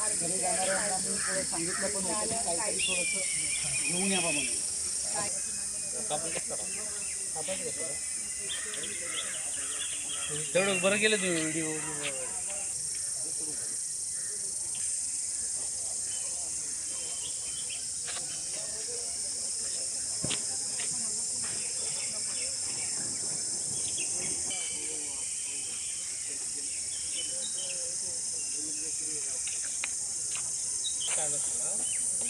घरी जाणाऱ्यांना मी थोडं सांगितलं पण होतं की काहीतरी थोडंसं घेऊन यावं म्हणून. तेवढं बरं केलं तुम्ही व्हिडिओ.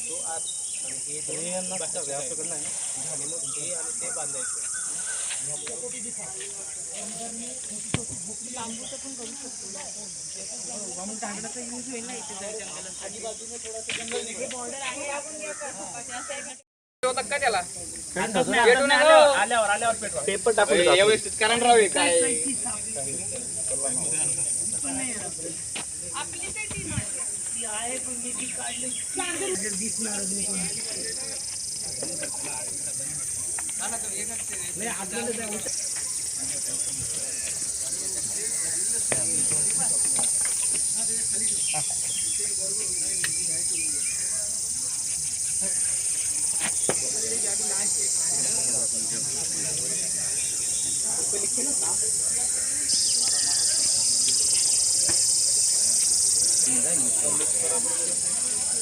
तो आत आणि हे आपल्याकडं नाही झाले मग हे आणि ते बांधायचं. टांगडाचा यूज होईल ना इथे जर जंगलात आजूबाजूने थोडंसं जंगल बॉर्डर आहे आपण त्याला आल्यावर पेटवा. पेपर टाकून व्यवस्थित कारण राहावे काय आपली ते टीम आहे पण मी ती काढली दिसणार नाही आपल्याला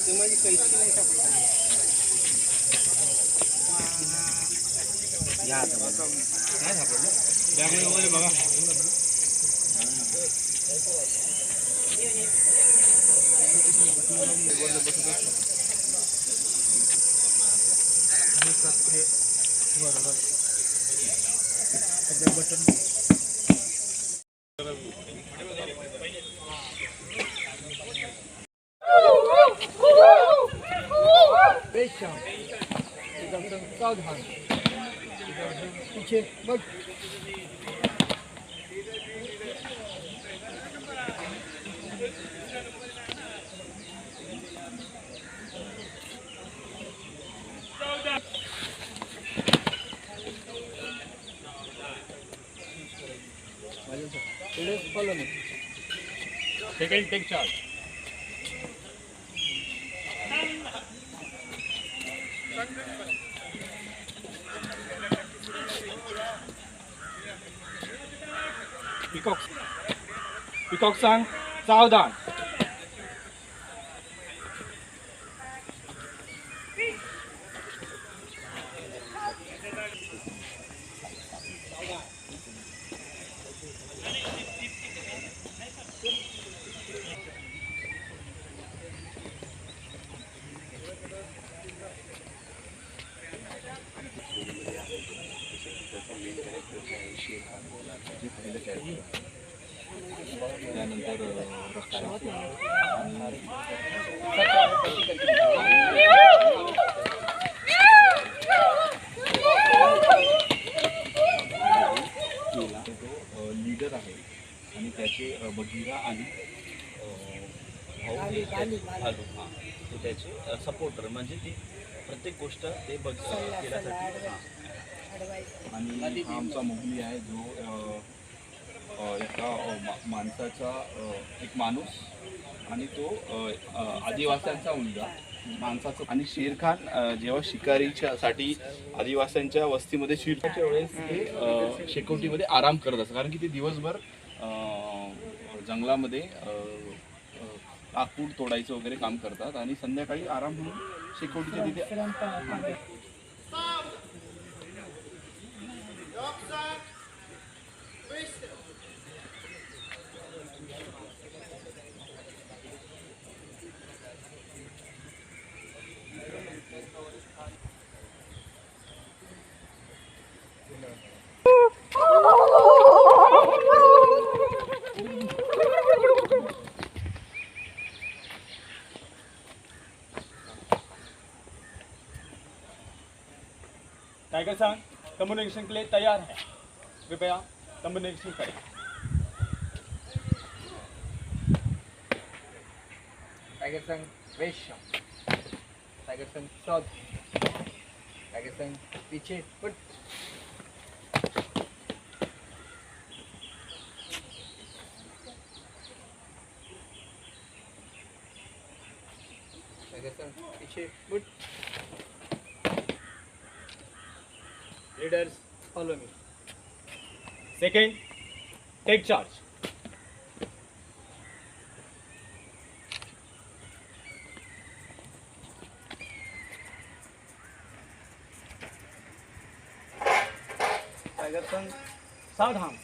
माझी कैची नाही सापडली. काय सापडलं बॅगमध्ये बघा. बटन सावधान पीछे but follow me. Take charge. Peacock sang सावधान. लीडर आहे आणि त्याचे बघीरा आणि भालू हां ते त्याचे सपोर्टर म्हणजे ती प्रत्येक गोष्ट ते केल्यासाठी आणि हा आमचा मोगली आहे जो एका माणसाचा एक माणूस आणि तो आदिवासींचा मुलगा माणसाचा. आणि शेरखान जेव्हा शिकारीच्यासाठी आदिवासींच्या वस्तीमध्ये शिरण्याच्या वेळेस ते शेकोटीमध्ये आराम करत असतात कारण की ते दिवसभर जंगलामध्ये लाकूड तोडायचं वगैरे काम करतात आणि संध्याकाळी आराम म्हणून शेकोटीच्या तिथे टाइगर संग कम्युनिकेशन के लिए तैयार है, कृपया कम्युनिकेशन करें. टाइगर संग वेस्ट, टाइगर संग साउथ, टाइगर संग पीछे पट. Leaders, follow me. Second, take charge. Tiger Son, सावधान.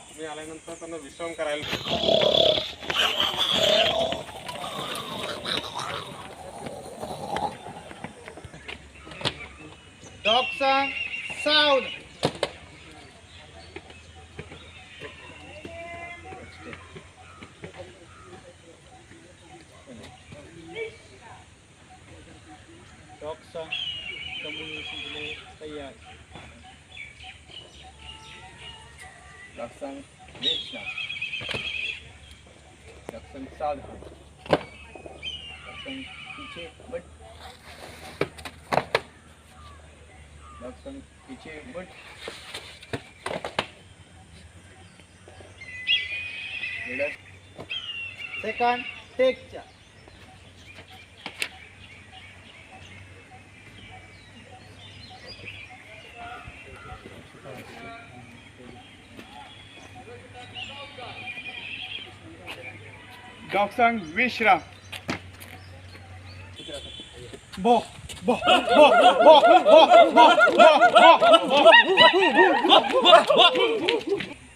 तुम्ही आल्यानंतर त्यांना विश्राम करायला डॉगचा साऊंड. डॉगचा कम्युनिकेशन केले तयार. लक्षण वेचना, लक्षण सावधान, लक्षण पीछे बट, लक्षण पीछे बट. Second, take charge. डॉक्सन विश्राम. बो बो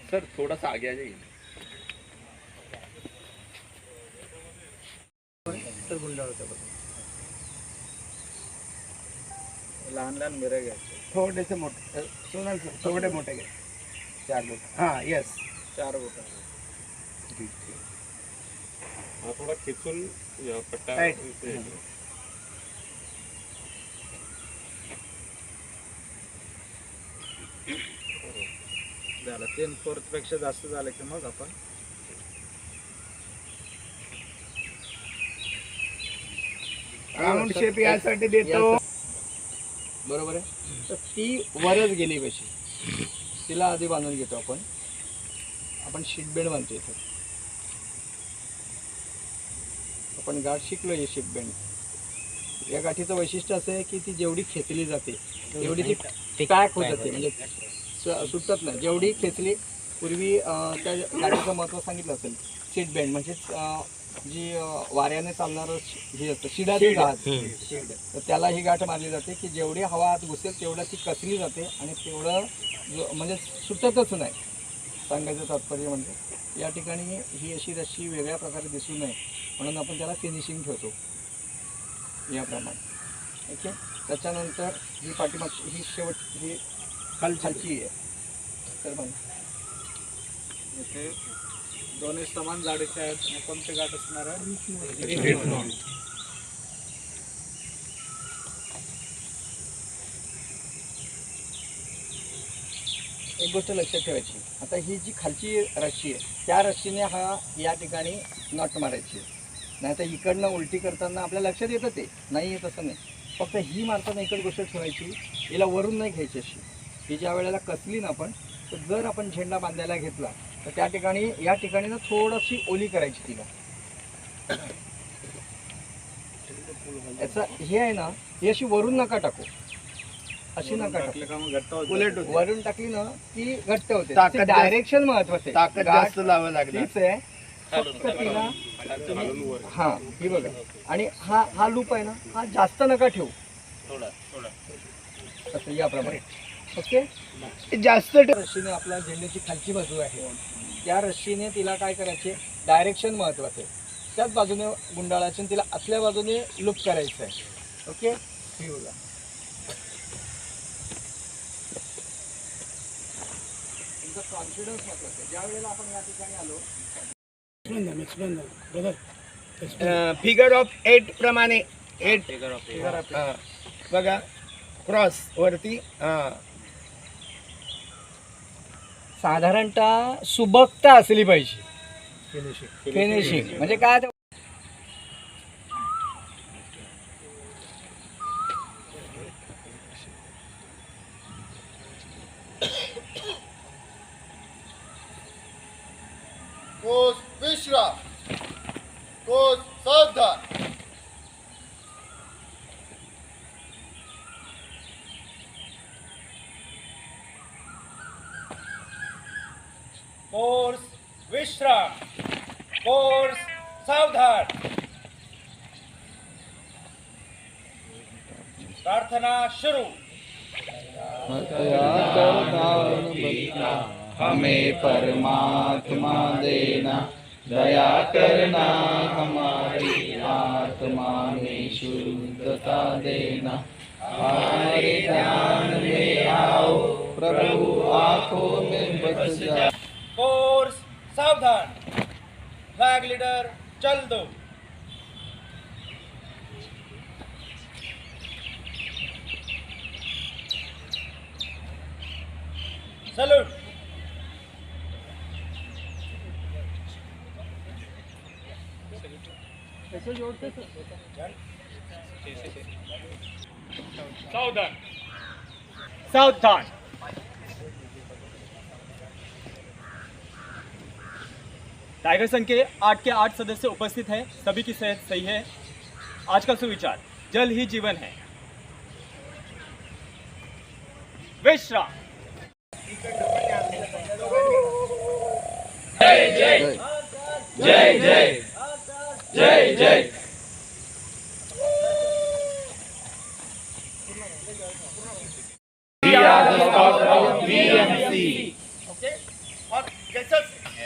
सर थोड़ा सा आगे आ जाइए. लहान लहान मिरं घ्यायचे, थोडेसे मोठे. सोनाल सर थोडे मोठे घ्या. 4 बोट. हां येस, 4 बोट. हा थोडा खेचून पट्टा Right. झालं. 3/4 पेक्षा जास्त झालं की मग आपण राऊंड शेप यासाठी देतो. बरोबर आहे. तर ती वरच गेली कशी, तिला आधी बांधून घेतो आपण शीट बेंड बांधतो इथे. आपण गाठ शिकलो आहे शीट बेंड. या गाठीचं वैशिष्ट्य असं आहे की ती जेवढी खेचली जाते तेवढी ती पॅक होत जाते, म्हणजे सुटत नाही. जेवढी खेचली, पूर्वी त्या गाठीचं महत्त्व सांगितलं असेल, सीट बेंड म्हणजेच जी वाऱ्याने चालणारं हे असतं, शिडाची गाठ. तर त्याला ही गाठ मारली जाते की जेवढी हवा आत घुसेल तेवढं ती कसली जाते आणि तेवढं म्हणजे सुटतच नाही. सांगायचं तात्पर्य म्हणजे या ठिकाणी ही अशी रस्सी वेगळ्या प्रकारे दिसू नये म्हणून आपण त्याला फिनिशिंग ठेवतो याप्रमाणे. ओके. त्याच्यानंतर ही पाठीमागची ही शेवट ही खालची आहे. तर मग इथे दोन्ही समान जाडीचे आहेत. आणि कोणते गाठ असणार आहे? एक गोष्ट लक्षात ठेवायची, आता ही जी खालची रस्सी आहे त्या रस्सीने हा या ठिकाणी नट मारायची. नाही तर इकडनं उलटी करताना आपल्या लक्षात येतं ते नाही येत असं नाही. फक्त ही मारताना एकच गोष्ट ठेवायची, हिला वरून नाही घ्यायची अशी. ही ज्या वेळेला कसली ना आपण, तर जर आपण झेंडा बांधायला घेतला तर त्या ठिकाणी या ठिकाणी ना थोडीशी ओली करायची तिला. याचा हे आहे ना, ही अशी वरून नका टाकू, अशी नका टाकू. उलट वरून टाकली ना की घट्ट होते. डायरेक्शन महत्वाचं आहे. ताकद जास्त लावावं लागेल. तीच आहे. फक्त तिला हां ही बघा. आणि हा लूप आहे ना, हा जास्त नका ठेवू, असं याप्रमाणे. ओके. जास्त रस्सीने आपल्या झेंड्याची खालची बाजू आहे, त्या रस्सीने तिला काय करायचे, डायरेक्शन महत्वाचं आहे. त्याच बाजूने गुंडाळायचं आणि तिला आतल्या बाजूने लूप करायचं आहे. ओके. ही बघा. तुमचा कॉन्फिडन्स महत्वाचा आहे. ज्या वेळेला आपण या ठिकाणी आलो, फिगर ऑफ 8 प्रमाणे 8 बघा, क्रॉस वरती. साधारणतः सुबकता असली पाहिजे. फिनिशिंग म्हणजे काय, विश्राम. कोच सावधान. कोर्स विश्राम. कोर्स सावधान. प्रार्थना शुरू. हमें परमात्मा देना, दया करना, हमारी आत्मा में शुद्धता देना. हमारे ध्यान में आओ प्रभु, आंखों में बस जा. कोर्स सावधान. फ्लैग लीडर चल दो. सैल्यूट. सावधान. सावधान. टाइगर संघ के 8 के 8 सदस्य उपस्थित हैं. सभी की सेहत सही है. आज का सुविचार, जल ही जीवन है. विश्राम. जय जय जय जय जय जय. We are the scout of BMC. Okay. और जैसे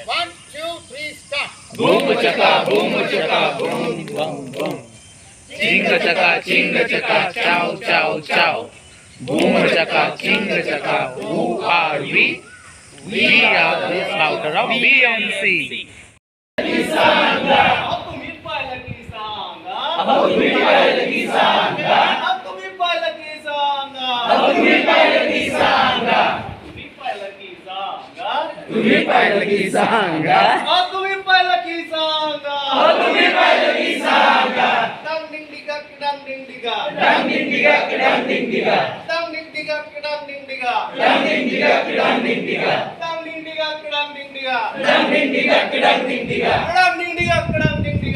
1 2 3 start. Boom chaka boom bum bum. Ching chaka chow chow chow. Boom chaka ching chaka. Who are we? We are the scout of BMC. तुम्ही पाहिलं की सांगा. तुम्ही पाहिलं की सांगा. तुम्ही पाहिलं की सांगा. तुम्ही पाहिलं की सांगा. तुम्ही पाहिलं की सांगा. तुम्ही पाहिलं की सांगा. तुम्ही पाहिलं की सांगा. तुम्ही पाहिलं की सांगा. डांग डिंग डिगा डांग डिंग डिगा. डांग डिंग डिगा डांग डिंग डिगा. डांग डिंग डिगा डांग डिंग डिगा. डांग डिंग डिगा डांग डिंग डिगा. डांग डिंग डिगा डांग डिंग डिगा. डांग डिंग डिगा डांग डिंग डिगा. डांग डिंग डिगा डांग डिंग डिगा. डांग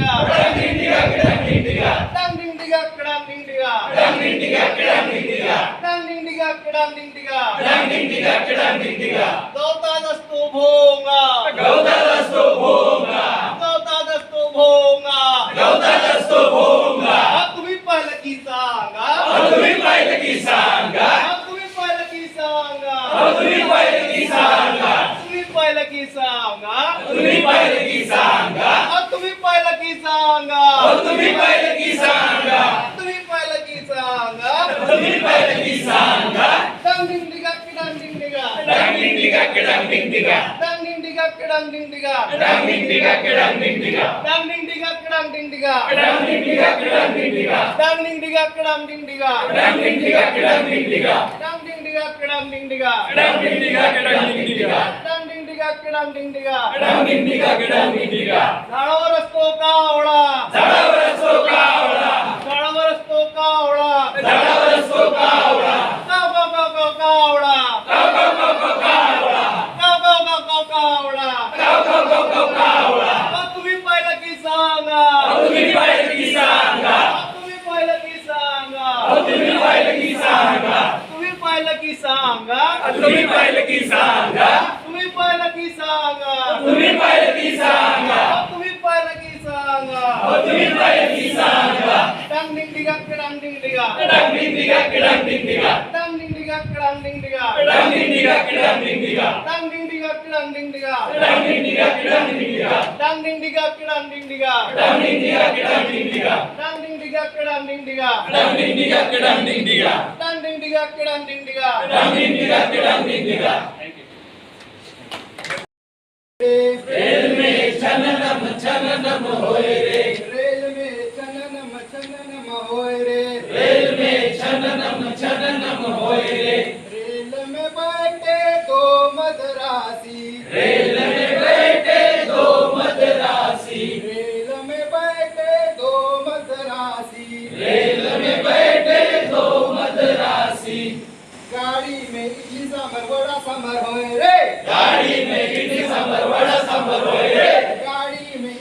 डिंग डिगा डांग डिंग डिगा. डांग डिंग डिगा डांग डिंग डिगा. डांग डिंग डिगा डांग डिंग डिगा. डांग डिंग डिगा डांग डिंग डिगा. डांग डिंग डिगा डांग डिंग डिगा. गवतात असतो भोंगा. गवतात असतो भोंगा. गवतात असतो भोंगा. गवतात असतो भोंगा. तुम्ही पाहिलं की सांगा. तुम्ही पाहिलं की सांगा. तुम्ही पाहिलं की सांगा. तुम्ही पाहिलं की सांगा. तुम्ही पाहिलं की सांगा. तुम्ही पाहिलं की सांगा. तुम्ही पाहिलं की सांगा. तुम्ही पाहिलं की सांगा. तुम्ही पाहिलं की सांगा. तुम्ही पाहिलं की सांगा. डांग डिंग डिगा डांग डिंग डिगा. डांग डिंग डिगा डांग डिंग डिगा. डांग डिंग डिगा डांग डिंग डिगा. डांग डिंग डिगा डांग डिंग डिगा. डांग डिंग डिगा डांग डिंग डिगा. डांग डिंग डिगा डांग डिंग डिगा. डांग डिंग डिगा डांग डिंग डिगा. डांग डिंग डिगा डांग डिंग डिगा. डांग डिंग डिगा डांग डिंग डिगा. डांग डिंग डिगा डांग डिंग डिगा. डांग डिंग डिगा डांग डिंग डिगा. डांग डिंग डिगा डांग डिंग डिगा. झाडावर असतो कावळा. झाडावर असतो कावळा. झाडावर असतो कावळा. झाडावर असतो कावळा. काव काव काव काव कावळा. काव काव काव काव कावळा. काव काव काव काव कावळा. काव काव काव काव कावळा. तुम्ही पाहिलं की सांगा. तुम्ही पाहिलं की सांगा. तुम्ही पाहिलं की सांगा. तुम्ही पाहिलं की सांगा. तुम्ही पाहिलं की सांगा. तुम्ही पाहिलं की सांगा. तुम्ही पाहिलं की सांगा. तुम्ही पाहिलं की सांगा. तुम्ही पाहिलं की सांगा. तुम्ही पाहिलं की सांगा. डांग डिंग डिगा डांग डिंग डिगा. डांग डिंग डिगा डांग डिंग डिगा. डांग डिंग डिगा डांग डिंग डिगा. डांग डिंग डिगा डांग डिंग डिगा. डांग डिंग डिगा डांग डिंग डिगा. डांग डिंग डिगा डांग डिंग डिगा. डांग डिंग डिगा डांग डिंग डिगा. डांग डिंग डिगा डांग डिंग डिगा. डांग डिंग डिगा डांग डिंग डिगा. डांग डिंग डिगा डांग डिंग डिगा. डांग डिंग डिगा डांग डिंग डिगा. डांग डिंग डिगा डांग डिंग डिगा. रेल में छननम छननम होए रे. रेल में छननम होए रे. रेल में छननम छननम होए रे. रेल में बैठे दो मदरासी. रेल में बैठे दो मदरासी. रेल में बैठे दो मदरासी. रेल में बैठे दो मदरासी. गाड़ी में इडली सांभर वड़ा सांभर होए रे. गाड़ी में इडली सांभर वड़ा सांभर होए रे. गाड़ी में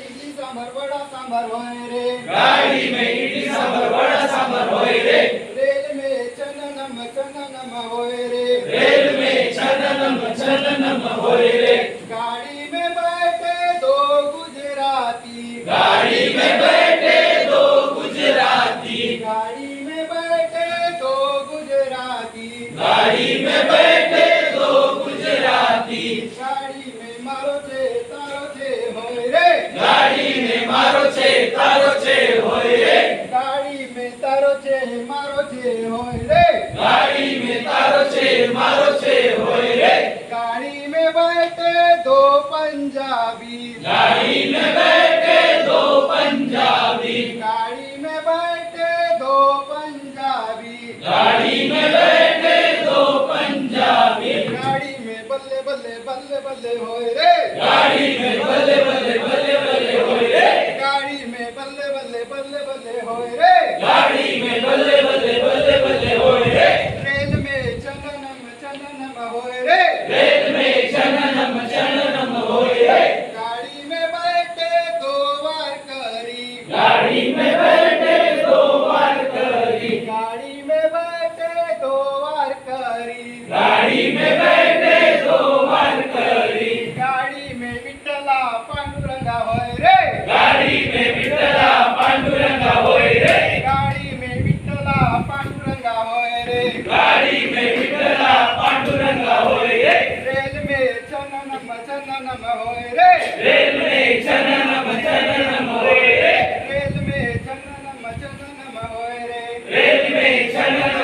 सांभर होय रे, गाड़ी में इडली सांभर वड़ा सांभर होय रे, रेल में चननम होय रे, रेल में छननम होय रे, गाड़ी में बैठे दो गुजराती, गाड़ी में बैठे दो गुजराती, गाड़ी में बैठे दो गुजराती, गाड़ी में बैठे दो गुजराती, गाड़ी में मारो छे तारो छे होय रे, गाड़ी में मारो छे तारो छे होय रे, गाड़ी में तारो छे मारो छे होय रे, गाड़ी में तारो छे मारो छे होय रे, गाड़ी में बैठे दो पंजाबी, गाड़ी में बैठे दो पंजाबी, गाड़ी में बैठे दो पंजाबी, गाड़ी में बैठे दो पंजाबी, गाड़ी में बल्ले बल्ले बल्ले बल्ले होय रे, गाड़ी में बल्ले बल्ले बल्ले बल्ले होय रे, गाड़ी में बल्ले बल्ले बल्ले बल्ले होय रे, गाड़ी में बल्ले बल्ले बल्ले बल्ले होय रे, रेल में चननम होय रे, रेल में छननम होय रे, गाड़ी में बैठे दो वारकरी, गाड़ी में बैठे दो वारकरी, गाड़ी में बैठे दो वारकरी, गाड़ी में बैठे दो वारकरी, गाड़ी में विठ्ठला पांडुरंगा होय रे, गाड़ी में विठ्ठला पांडुरंगा होय रे, गाड़ी में विठ्ठला पांडुरंगा होय रे, गाड़ी में विठ्ठला पांडुरंगा होय रे, रेल में चननम होय रे, रेल में छननम होय रे, रेल में चननम होय रे, रेल में छननम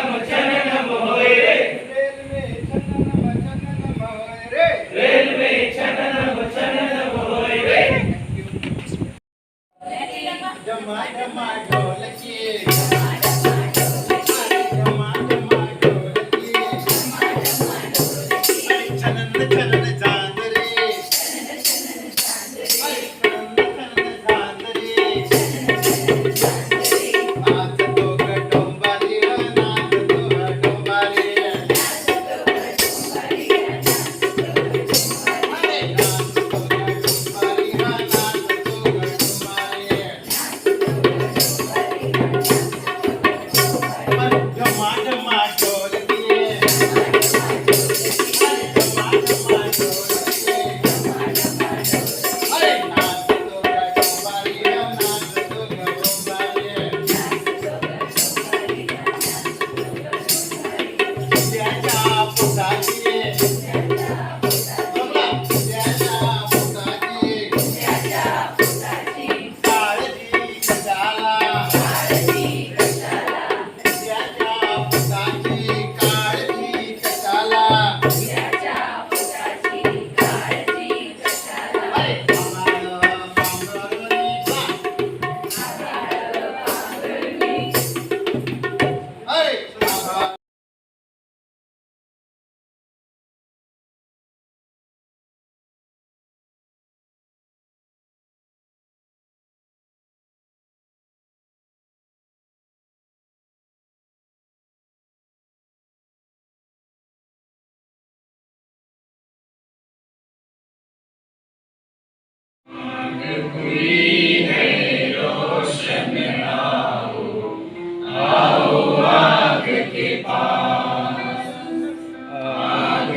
होय रे, रेल में चननम होय रे, रेल में छननम होय रे। जमा जमा ढोलकी, जमा जमा ढोलकी, छनन छनन चांदरी, छनन छनन चांदरी, नाच तो गडोंबारी, नाच तो गडोंबारी, नाच तो गडोंबारी, नाच तो गडोंबारी, जमा जमा ढोलकी, जमा जमा ढोलकी, अरे नाच तो गडोंबारी, नाच तो गडोंबारी, त्याच्या पोटाची, जमला त्याच्या पोटाची, काळजी कशाला, त्याच्या पोटाची काळजी कशाला, अरे आम्हाला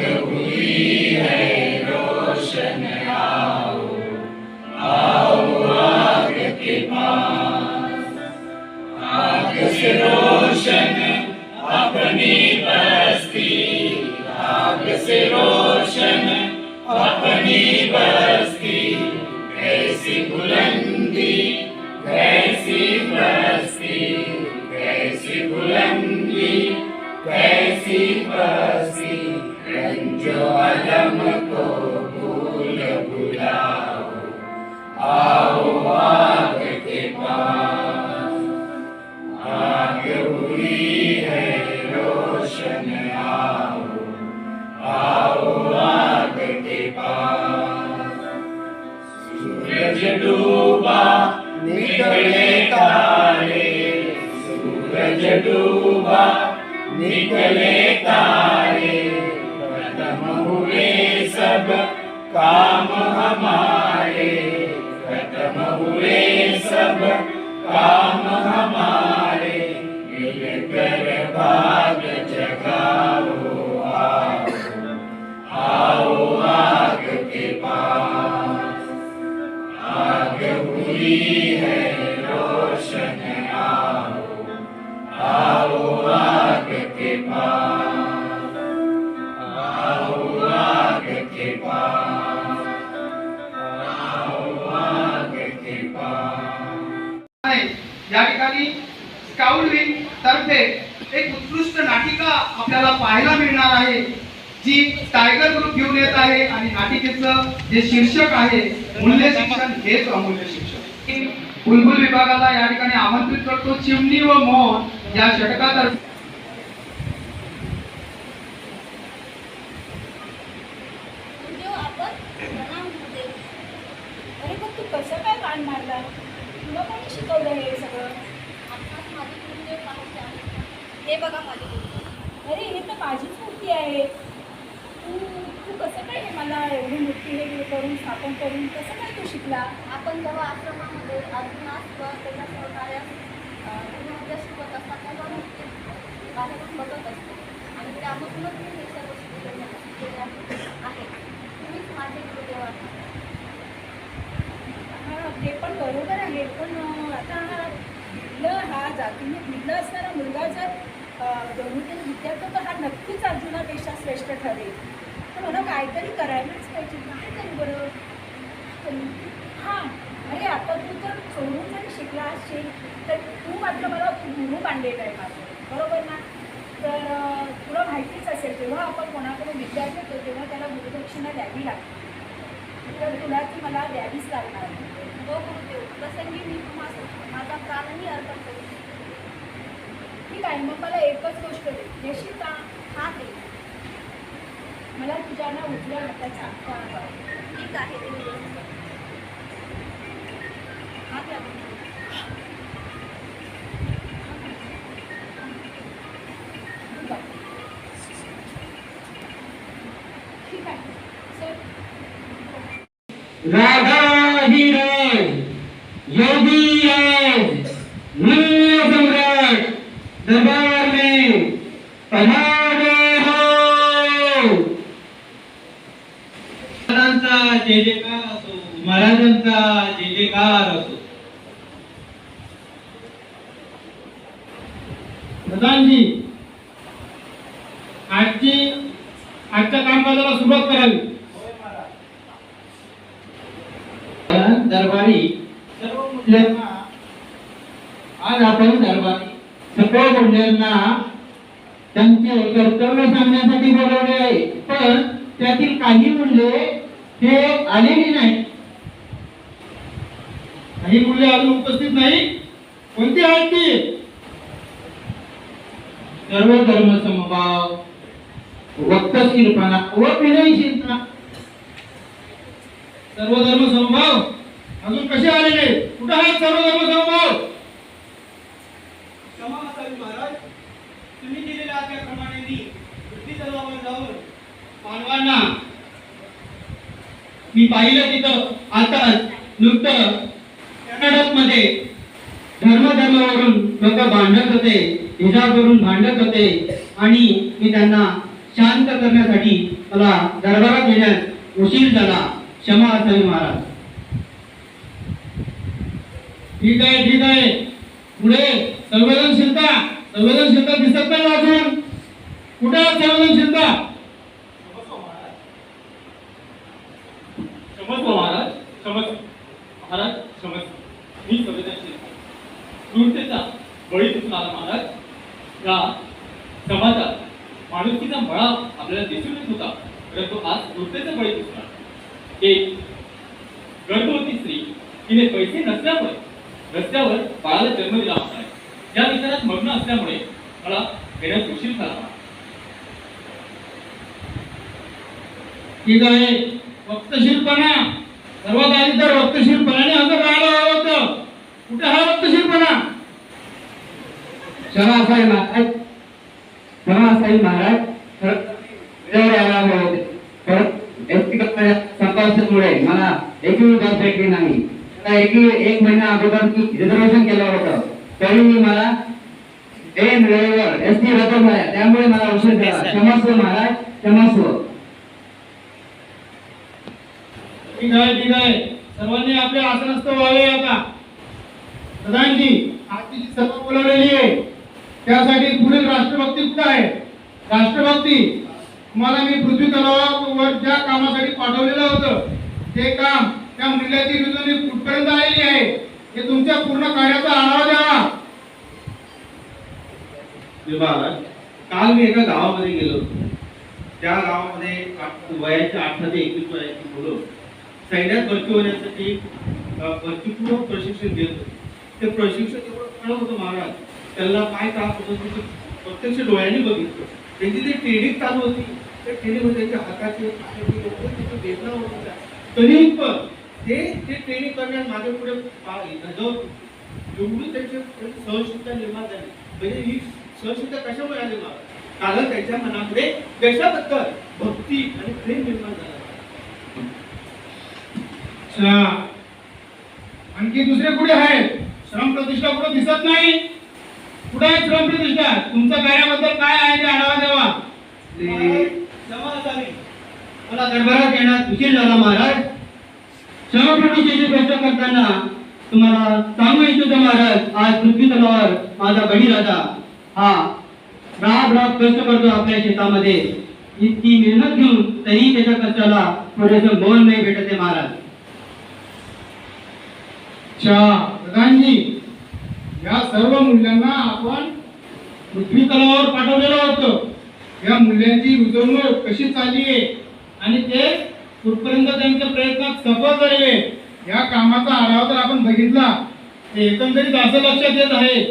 पांघरुणी अरे आम्हाला से रोशन अपनी बस्ती, कैसी बुलंदी कैसी बस्ती, कैसी बुलंदी कैसी बस्ती, रंजो अलम को भूल भुलाओ, आओ आग के पास, आग हुई है रोशन, आओ आओ आग के पास, सूरज डूबा निकले तारे, सूरज डूबा निकले तारे, खत्म हुए सब काम हमारे, खत्म धर्म हुए सब काम हमारे, मिलकर भाग जगाओ आओ आग के पास। आग हुई है रोशन आओ आग के पास, आओ आग के पास, आओ आग के पास। या ठिकाणी स्काउट विंग तर्फे एक उत्कृष्ट नाटिका आपल्याला पाहायला मिळणार आहे, जी टायगर ग्रुप घेऊन येत आहे आणि नाटिकेचं जे शीर्षक आहे मूल्य शिक्षण हेच अमूल्य शिक्षण। बुलबुल विभागाला या ठिकाणी आमंत्रित करतो चिमणी व मोहन या षटकातर्फे। अरे पण तू कसं काय कान मारला? तुला कोणी शिकवलं हे सगळं? हे बघा माझी मूर्ती। अरे हे तर माझीच मूर्ती आहे। तू कसं काय हे मला एवढी मूर्ती हे करून स्थापन करून कसं काय तू शिकला? आपण जेव्हा आश्रमामध्ये अजूनच त्याच्या सहकार्य गुरुविद्या शिकवत असतात तेव्हा मूर्ती बाहेरून बघत असतो आणि त्यामधूनच मी हे सर्व शिकलेले आहे। तुम्हीच माझे गुरुदेव आहात। हां ते पण बरोबर आहे, पण आता हा जातीने भिन्न असणारा मुलगा जर गरुडे विद्यार्थी तर हा नक्कीच अर्जुनापेक्षा श्रेष्ठ ठरेल। तर मला काहीतरी करायलाच पाहिजे, काय करू बरं? हां अरे आता तू जर सोडून जरी शिकला असशील तर तू मात्र मला गुरु बांधलेला आहे माझं, बरोबर ना? तर तुला माहितीच असेल जेव्हा आपण कोणाकडे विद्या घेतो तेव्हा त्याला गुरुदक्षिणा द्यावी लागते, तर तुला ती मला द्यावीच लागणार। हो गुरुदेव, प्रसंगी मी माझा प्राणही अर्पण करू। ठीक आहे, मग मला एकच गोष्ट देशील का? हा दे। मला तुझ्या ना उजव्या हाताचा अंगठा हवा। ठीक आहे ते मी हा घ्या। ठीक आहे सर। राधा ही राज, योगी राज, मूल्य सम्राट दरबार में पधारे हो। महाराजांचा जय जयकार असो, महाराजांचा जय जयकार असो। प्रधानजी, आजच्या कामकाजाला सुरुवात करावी। दरबारी सर्व मुलांना आज आपण दरबारी सगळ्या मुलांना त्यांचे कर्तव्य सांगण्यासाठी बोलवले आहे, पण त्यातील काही मूल्ये हे आलेली नाही। काही मूल्ये अजून उपस्थित नाही। कोणती आहेत ती? सर्व धर्म समभाव, वक्तशीरपणा व विनयशीलता। सर्व धर्म समभाव अजून कसे आलेले? कुठे आहेत सर्व धर्म समभाव? क्षमा असावी महाराज, तुम्ही दिलेल्या आज्ञाप्रमाणे मी वृत्ती तलावावर जाऊन मानवांना मी पाहिलं तिथं आता नुकतं कर्नाटकमध्ये धर्मावरून लोक भांडत होते, हिजाबवरून भांडत होते आणि मी त्यांना शांत करण्यासाठी मला दरबारात येण्यास उशीर झाला, क्षमा असावी महाराज। ठीक आहे पुढे संवेदनशीलता दिसत नाही अजून। कुठे संवेदनशीलता? क्षमस्व महाराज, महाराज क्षमस्व। मी संवेदनशील क्रूरतेचा बळी दिसून आला महाराज। या समाजात माणुसकीचा मळा आपल्याला दिसून येत होता, परंतु आज क्रूरतेचा बळी दिसून आला। एक गर्भवती स्त्री, तिने पैसे नसल्यामुळे रस्त्यावर बाळाला जन्म दिला होता। या विचारात मग्न असल्यामुळे मला घेण्यास उशीर झाला। ठीक आहे, वक्तशीरपणा सर्वात आधी तर वक्तशीरपणाने हजर राहायला हवं होतं। कुठे हा वक्तशीरपणा? क्षमा असावी महाराज, वेळेवर यायला हवे होते, परत व्यक्तिगत संपादनामुळे मला एकही भेटली नाही। एक महिना अगोदर रिझर्वेशन केलं होतं, तरी मला ऐन वेळेवर एसटी रद्द झाल्या, त्यामुळे मला उशीर झाला. क्षमस्व महाराज, क्षमस्व. ठीक आहे, सर्वांनी आपले आसनस्थ व्हावे. आता प्रधानजी आजची जी सभा बोलावलेली आहे त्यासाठी पुढील राष्ट्रभक्ती कुठे आहे? राष्ट्रभक्ती तुम्हाला मी पृथ्वी तलावावर ज्या कामासाठी पाठवलेलं होतं ते काम, त्या मूल्याची रुजवणी कुठपर्यंत आलेली आहे हे तुमच्या पूर्ण कार्याचा आढावा द्यावा. काल मी एका गावामध्ये गेलो होतो. त्या गावामध्ये वयाच्या 8 ते 21 वयाची मुलं सैन्यात भरती होण्यासाठी भरतीपूर्व प्रशिक्षण घेत होते. ते प्रशिक्षण एवढं कळत होतं महाराज, त्यांना काय त्रास होत होते प्रत्यक्ष डोळ्यांनी बघितलं. त्यांची जी ट्रेनिंग चालू होती त्या ट्रेनिंगमध्ये त्यांच्या हाताचे वेदना होत होत्या, तरीही पण ते ट्रेनिंग करण्यात माझ्या पुढे एवढी त्यांची सहनशीलता निर्माण झाली. म्हणजे ही सहनशीलता कशामुळे आली मला? कारण त्यांच्या मनामध्ये देशाबद्दल भक्ती आणि प्रेम निर्माण झालं. आणखी दुसरे कुठे आहेत? श्रम प्रतिष्ठा कुठे दिसत नाही. कुठे आहे श्रम प्रतिष्ठा? तुमच्या कार्याबद्दल काय आहे ते आढावा द्यावा. मला दरबारात येण्यात उशीर झाला महाराज. श्रम प्रतिष्ठेची गोष्ट करताना तुम्हाला सांगू इच्छितो महाराज, आज पृथ्वी तलावावर माझा बळीराजा हा राब कष्ट करतो आपल्या शेतामध्ये. इतकी मेहनत घेऊन तरी त्याच्या कष्टाला थोडेसे मोल नाही भेटत आहे महाराज. प्रधानजी, या सर्व मूल्यांना आपण पृथ्वी तलावावर पाठवलेलं होतं. या मूल्यांची रुजवणूक कशी चालली आहे आणि ते कुठपर्यंत त्यांच्या प्रयत्नात सफल झालेले या कामाचा आढावा जर आपण बघितला तर एकंदरीत असं लक्षात येत आहे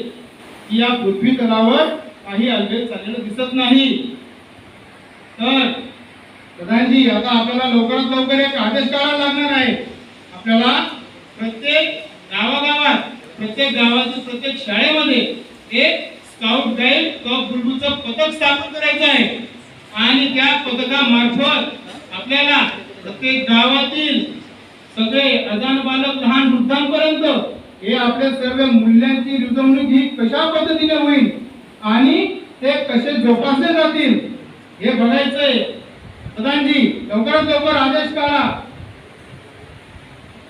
की या पृथ्वी तलावावर काही अडचण चाललेलं दिसत नाही. तर प्रधानजी, आता आपल्याला लवकरात लवकर एक आदेश काढायला लागणार आहे. आपल्याला प्रत्येक गावागावात, प्रत्येक गावातील प्रत्येक शाळेमध्ये एक स्काउट गाईड कप बुलबुलचं पथक स्थापन करायचं आहे आणि त्या पथकामार्फत आपल्याला प्रत्येक गावातील सगळे अजान बालक लहान वृद्धांपर्यंत हे आपल्या सर्व मूल्यांची रुजवणूक ही कशा पद्धतीने होईल आणि ते कसे जोपासले जातील हे बघायचंय. प्रधानजी, लवकरात लवकर आदेश काढा.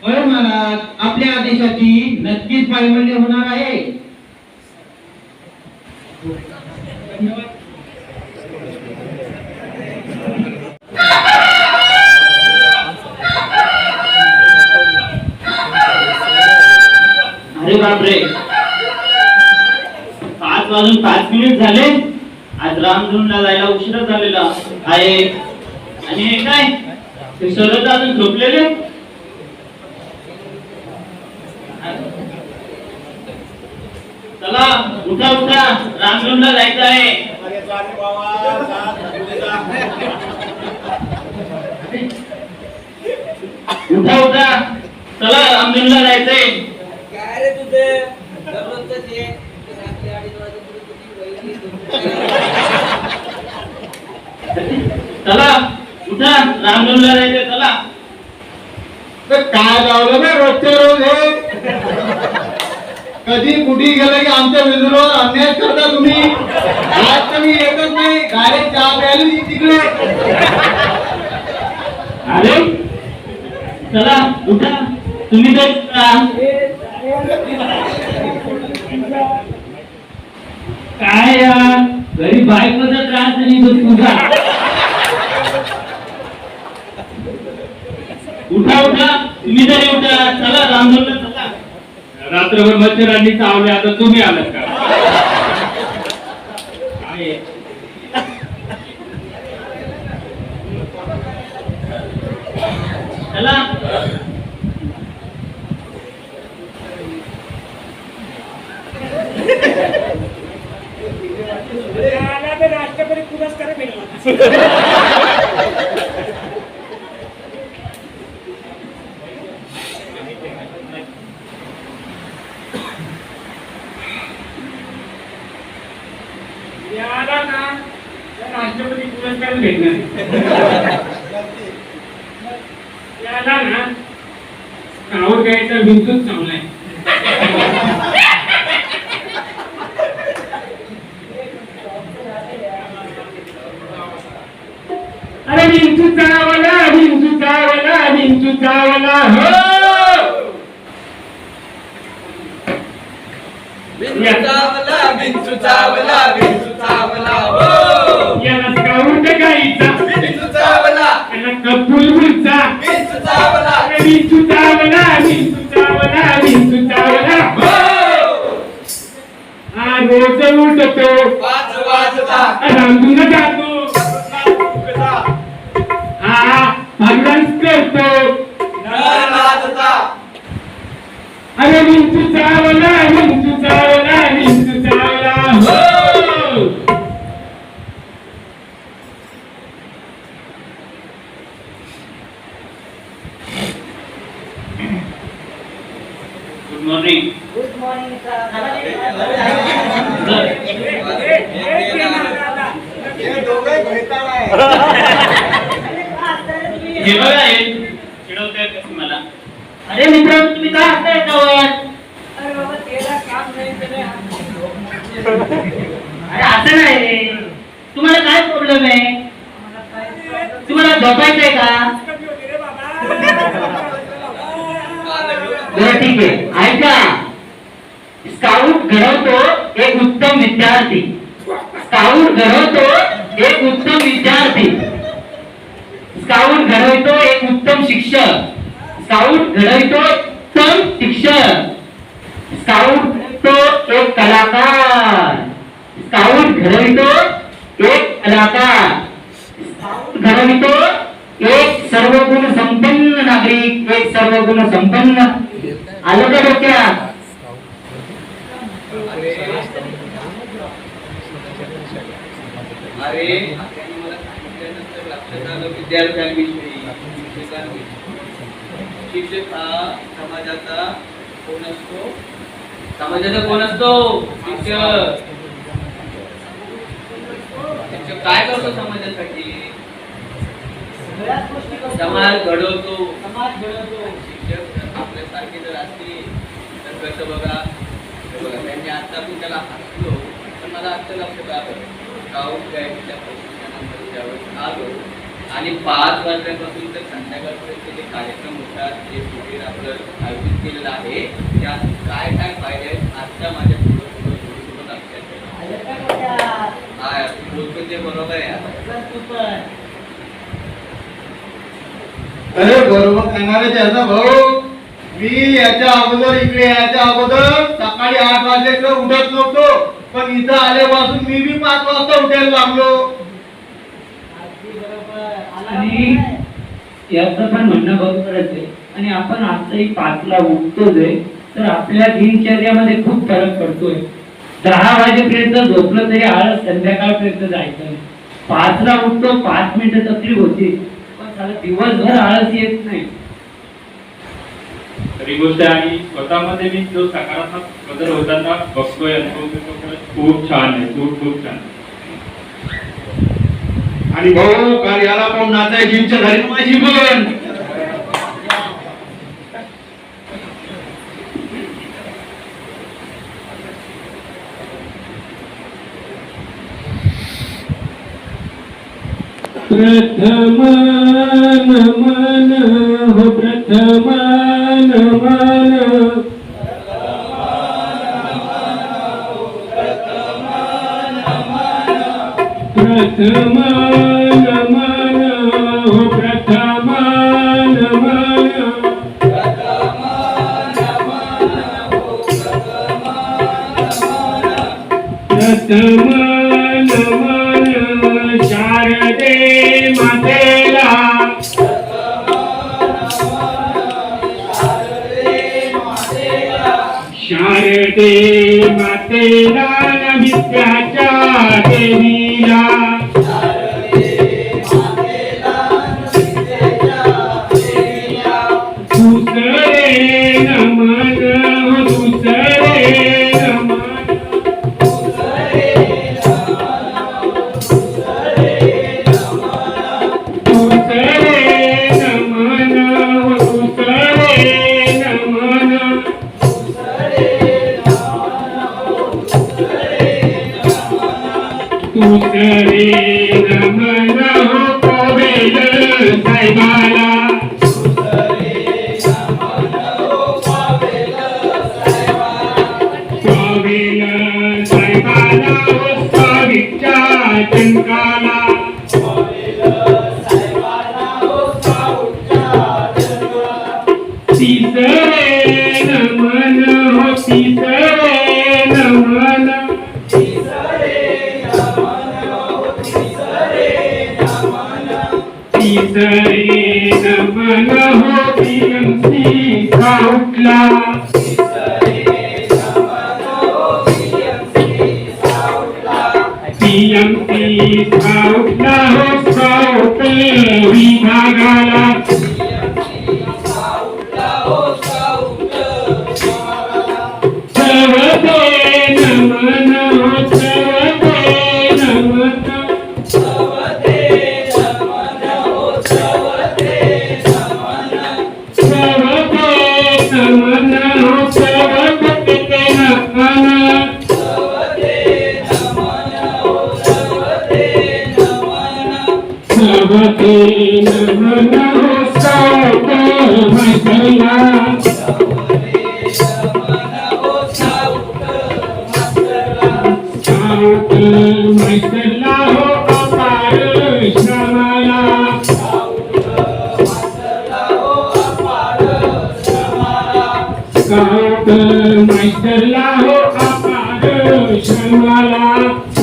बरं महाराज, आपल्या आदेशाची नक्कीच पायमल्ली होणार आहे. अरे बापरे, 5 वाजून 5 मिनिट झाले. आज रामधूनला जायला उशीर झालेला आहे. आणि हे काय, ते सर्व अजून झोपलेले. चला उठा उठा, रामधूनला जायचं आहे. उठा उठा, चला रामधूनला जायचंय. काय रे तुझे दररोजच ये चला उठा, रामधूनला जायचंय. चला. तर काय लावलं ना रोजच्या रोज हे? कधी कुठे गेलं की आमच्या विजुरावर अन्याय करता तुम्ही. आज तर मी येतच नाही, डायरेक्ट चहा प्यायला तिकडे. अरे चला उठा, तुम्ही तर काय यार, घरी बायकोचा त्रास नाही तो तुझा. उठा उठा, तुम्ही तरी उठा. चला रामधूनला चला. रात्रभर मच्छरांनी चावले, आता तुम्ही आलात का? चला. राष्ट्रपती पुरस्कार भेटला. याला ना राष्ट्रपती पुरस्कार भेटणार. याला ना कावर गायचा विंचूच चांगलाय. अरे विंचू चावला, विंचू चावला, विंचू चावला हो. चावला विंचू चावला विंचू चावला हो. याला स्काउट गाईचा विंचू चावला याला कपुलचा विंचू चावला विंचू चावला, विंचू चावला, विंचू चावला हो. हा रोज उठतो वाज वाजता रांधून जातो. हा भगवान करतो. नर नाचता. अरे विंचू चावला, विंचू चावला, विंचू चावला हो. Good morning. गुड मॉर्निंग हे बघा हे चिडवतायत कसं मला. अरे मित्र तुम्ही काय हसताय याच्यावर? अरे बाबा तेरा काम नाही केले. अरे असं नाही रे. तुम्हाला काय प्रॉब्लेम आहे? तुम्हाला झोपायचंय का? बरं ठीक आहे ऐका. स्काउट घडवतो एक उत्तम विद्यार्थी. स्काउट घडवतो एक उत्तम विद्यार्थी. स्काउट घडवतो एक उत्तम शिक्षक. स्काउट घडवतो उत्तम शिक्षक. स्काउट घडवतो एक कलाकार. स्काउट घडवतो एक कलाकार. स्काउट घडवतो एक सर्वगुण संपन्न नागरिक. एक सर्वगुण संपन्न. आलं का डोक्यात? अरे त्यांनी मला सांगितल्यानंतर लक्षात आलं विद्यार्थ्यांविषयी, शिक्षकांविषयी. शिक्षक हा समाजाचा कोण असतो? समाजाचा कोण असतो? शिक्षक. शिक्षक काय करतो समाजासाठी? समाज घडवतो. शिक्षक आपल्यासारखे जर असतील तर कसं बघा त्यांनी आता आपण त्याला हसलो तर मला आता लक्षात आलं स्काउट गाईडच्या प्रशिक्षणामध्ये ज्यावेळेस आलो आणि 5 वाजल्यापासून तर संध्याकाळपर्यंत जे कार्यक्रम होतात जे शिबिर आपलं आयोजित केलेलं आहे त्यात काय काय फायदे आहेत आजच्या माझ्या थोडं लक्षात हा बोलतो ते बरोबर आहे. अरे बरोबर सांगणारे त्याचा भाऊ. मी याच्या अगोदर इकडे याच्या अगोदर सकाळी 8 वाजता उठत नव्हतो पण इथं आल्यापासून मी बी 5 वाजता उठायला लागलो. आणि याचं पण म्हणणं बरोबरच आहे. आणि आपण आजही 5 ला उठतोच आहे तर आपल्या दिनचर्यामध्ये खूप फरक पडतोय. 10 वाजेपर्यंत झोपलं तरी आळस संध्याकाळपर्यंत जायचं. 5 ला उठतो 5 मिनिटं तकलीफ होती पण त्याला दिवसभर आळस येत नाही. खरी गोष्ट आहे आणि स्वतःमध्ये मी जो सकारात्मक बदल होताना बघतोय अनुभव खूप छान आहे. खूप छान. आणि भाऊ काल याला पाहून नाचायची इच्छा झाली माझी पण. प्रथम नमन हो प्रथम नमन. प्रथम नमन हो प्रथम नमन. प्रथम नमन शारदे मातेला. शारदे मातेला विद्याच्या देवीला. दुसरे नमन दुसरे नमन. रे नमन हो पावेल साहेबाला पावेल साहेबाला हो स्वामीच्या चंकाला तिसरे नमन हो तिसरे नमन तिसरे नमन हो पीएमसी स्काउटला पीएमसी स्काउटला हो स्काउट विभागाला सर्वते नमन हो सर्वते नमन सर्वते नमन हो सर्वते नमन सर्वते नमन हो स्काउट महिला स्काउट महिला हो अपार श्रमाला स्काउट महिला हो अपार श्रमाला